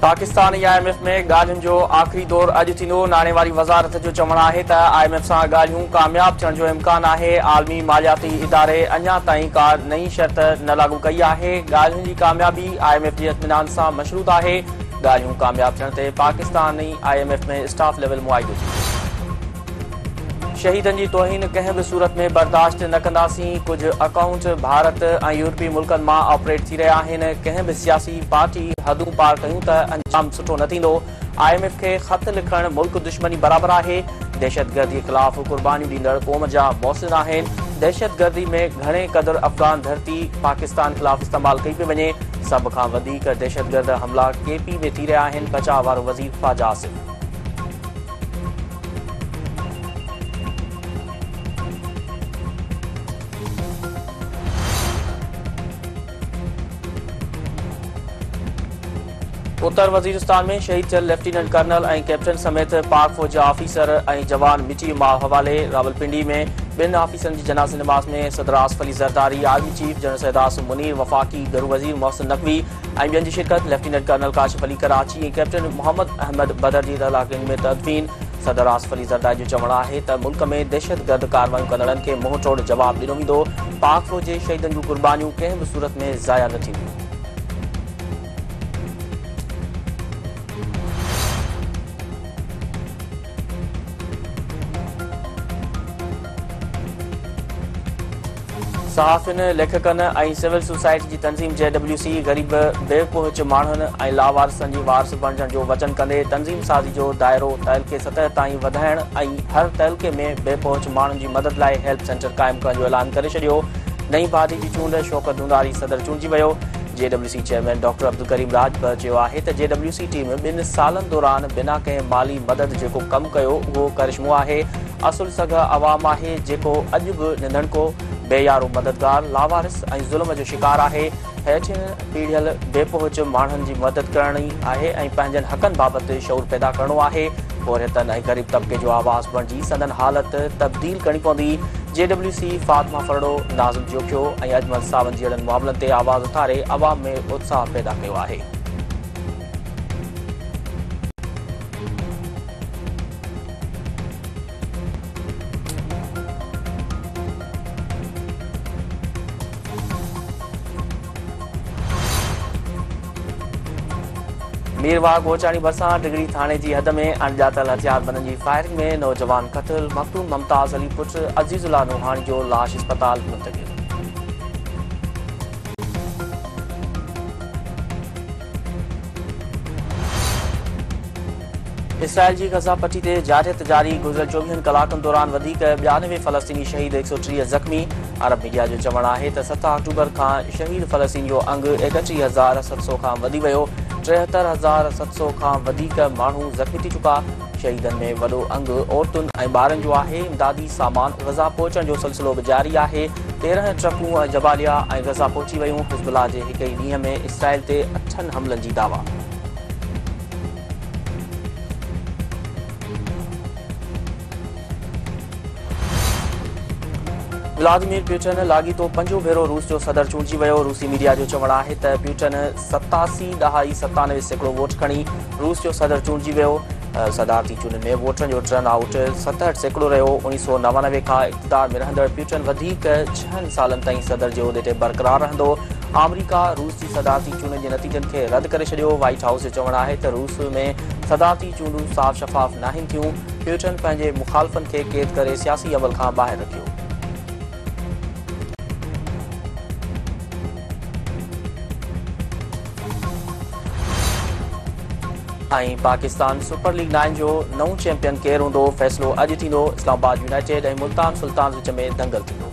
Pakistan IMF में ॻाल्हियुनि जो आख़िरी दौर अॼु थींदो। नाणे वारी वज़ारत जो चवणु आहे त IMF सां ॻाल्हियूं कामयाब थियण जो इम्कान आहे। आलमी मालियाती इदारे अञा ताईं का नई शर्त न लागू कई आहे। ॻाल्हियुनि जी कामयाबी IMF जे इत्मीनान सां मशरूत आहे। ॻाल्हियूं कामयाब थियण ते पाकिस्तानी IMF में स्टाफ लेवल मुआइदो थींदो। शहीदनि जी तौहीन कंहिं बि सूरत में बर्दाश्त न कंदासीं। कुझु अकाउंट भारत ऐं यूरोपीय मुल्कनि मां ऑपरेट थी रहिया आहिनि। कंहिं बि सियासी पार्टी हदूं पार कयूं त अंजाम सुठो न थींदो। IMF खे ख़त लिखणु मुल्क दुश्मनी बराबरि आहे। दहशतगर्दी ख़िलाफ़ कुर्बानियूं ॾींदड़ क़ौम जा मोहसिन आहिनि। दहशतगर्दी में घणे क़दुरु अफ़गान धरती पाकिस्तान ख़िलाफ़ इस्तेमालु कई पई वञे। सभ खां वधीक दहशतगर्द हमला KP में थी रहिया आहिनि। बचाव वारो वज़ीर ख्वाजा आसिफ। उत्तर वज़ीरिस्तान में शहीद थियल लेफ्टिनेंट कर्नल ऐं कैप्टन समेत पाक फ़ौज जा ऑफिसर ऐं जवान मिटी मां हवाले। रावलपिंडी में ॿिनि ऑफिसरनि जी जनाज़े नमाज़ में सदर Asif Ali Zardari, army chief general Syed Asim Munir, वफ़ाक़ी घरू वज़ीर मोहसिन नक़वी ऐं ॿियनि जी शिरकत। लेफ्टिनेंट कर्नल काशिफ अली कराची ऐं कैप्टन मोहम्मद अहमद बदर जी इलाक़नि में तदफ़ीन। सदर आसिफ अली ज़रदारी जो चवणु आहे त मुल्क में दहशतगर्द कार्रवायूं कंदड़नि खे मुंहुं तोड़ जवाबु ॾिनो वेंदो। पाक फ़ौज जे शहीदनि जूं क़ुर्बानियूं कंहिं बि सूरत में ज़ाया न थींदियूं। सहाफ़ियुनि, लेखकनि ऐं सिविल सोसाइटी जी तंज़ीम JWC ग़रीब बेपहुच माण्हुनि ऐं लावारसनि जी वारस बणजण जो वचन कंदे तंज़ीम साज़ी जो दाइरो तइलके सतह ताईं वधाइण ऐं हर तइलके में बेपहुच माण्हुनि जी मदद लाइ हेल्प सेंटर क़ाइमु करण जो ऐलान करे छॾियो। नई पार्टी जी चूंड शौकत दुंदारी सदर चूंडिजी वियो। JWC chairman doctor Abdul Karim Rajbhar चयो आहे त JWC टीम 2 सालनि दौरान बिना कंहिं माली मदद जेको कमु कयो उहो करिश्मो आहे। असुल सघ अवाम आहे जेको अॼु बि निंधणको बेयारो मददगार लावारिस ऐं ज़ुल्म जो शिकार आहे। हेठि पीढ़ियल बेपहुच माण्हुनि जी मदद करणी आहे ऐं पंहिंजनि हक़नि बाबति शऊर पैदा करणो आहे। पोरियतनि ऐं ग़रीब तबिके जो आवाज़ बणिजी संदन हालत तब्दील करणी पवंदी। JWC फातिमा फरड़ो, नाज़िम जोखियो ऐं अजमल सावंत जहिड़नि मामलनि ते आवाज़ उथारे अवाम में उत्साह पैदा कयो आहे। मीरवाह गोचाणी भरिसां डिगरी थाणे जी हद में अणॼातल हथियारबंदनि जी फायरिंग में नौजवान क़त्ल। मक़तूल मुमताज़ अली पुट अज़ीज़ुल्लाह नूहानी जो लाश अस्पताल मुंतक़िल। इसराइल जी गज़ा पट्टी ते जारियत जारी। गुज़िरियल 24 कलाकनि दौरान वधीक 92 फ़लस्तीनी शहीद, 130 ज़ख़्मी। अरब मीडिया जो चवणु आहे त 7 अक्टूबर खां शहीद फ़लस्तीन जो अंग 31,700 खां वधी वियो। 73,700 खां वधीक माण्हू ज़ख़्मी थी चुका। शहीदनि में वॾो अंग औरतुनि ऐं ॿारनि जो आहे। इमदादी सामान ग़ज़ा पहुचण जो सिलसिलो बि जारी आहे। 13 ट्रकूं ऐं जबालिया ऐं ग़ज़ा पहुची वियूं। हिज़्बुल्लाह जे हिक ई ॾींहं में इसराइल ते 8 हमलनि जी दावा। व्लादिमीर प्यूटन लाॻीतो 5 भेरो रूस जो सदर चूंडिजी वियो। रूसी मीडिया जो चवणु आहे त प्यूटन 87.97% वोट खणी रूस जो सदर चूंडिजी वियो। सदारती चूंडनि में वोटरनि जो टर्न आउट 67% रहियो। 1999 खां इक़्तिदार में रहंदड़ प्यूटन वधीक 6 सालनि ताईं सदर जे उहिदे ते बरक़रार रहंदो। अमरीका रूस जी सदारती चूंडनि जे नतीजनि खे रद्द करे छॾियो। व्हाइट हाउस जो चवणु आहे त रूस में सदारती चूंडूं साफ़ शफ़ाफ़ नाहिनि थियूं। प्यूटन पंहिंजे मुखालफ़नि खे क़ैद करे सियासी अमल खां ॿाहिरि रखियो। ऐं पाकिस्तान सुपर लीग 9 जो नओं चैंपियन केरु हूंदो, फ़ैसिलो अॼु थींदो। इस्लामाबाद यूनाइटेड ऐं मुल्तान सुल्तान विच में दंगल थींदो।